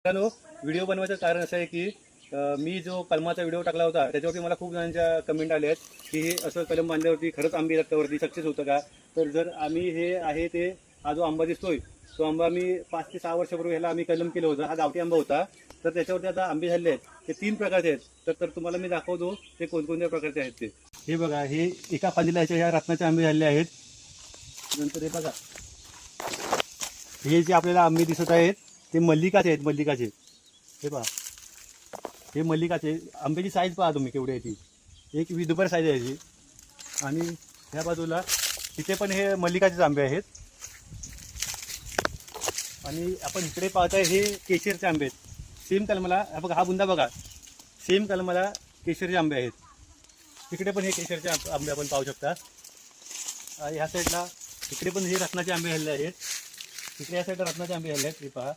मित्रांनो, व्हिडिओ बनवायचं कारण असं आहे की मी जो कलमाचा व्हिडिओ टाकला होता त्याच्यावरती मला खूप जणांच्या कमेंट आल्या आहेत की हे असं कलम बांधल्यावरती खरंच आंबे येतात त्यावरती सक्सेस होतं का. तर जर आम्ही हे आहे ते हा जो आंबा दिसतोय तो आंबा मी 5 ते 6 वर्षापूर्वी ह्याला आम्ही कलम केलं होतं. हा गावठी आंबा होता. तर त्याच्यावरती आता आंबे झाले आहेत ते 3 प्रकारचे आहेत. तर तुम्हाला मी दाखवतो ते कोणकोणत्या प्रकारचे आहेत ते. हे बघा, हे एका फांदीला ह्या रत्नाचे आंबे झालेले आहेत. नंतर हे बघा, हे जे आपल्याला आंबे दिसत आहेत ते मल्लिकाचे आहेत. मल्लिकाचे हे पहा, हे मल्लिकाचे आंब्याची साईज पहा तुम्ही केवढी आहे ती. एक विदुपर साईज आहे ती. आणि ह्या बाजूला तिथे पण हे मल्लिकाचेच आंबे आहेत. आणि आपण इकडे पाहताय हे केशरचे आंबे आहेत. सेम कलमाला बघा, हा बुंदा बघा, सेम कलमाला केशरचे आंबे आहेत. तिकडे पण हे केशरचे आंबे आपण पाहू शकता. ह्या साईडला इकडे पण हे रत्नाचे आंबे हल्ले आहेत. तिकडे या साईडला रत्नाचे आंबे हल्ले आहेत. हे पहा,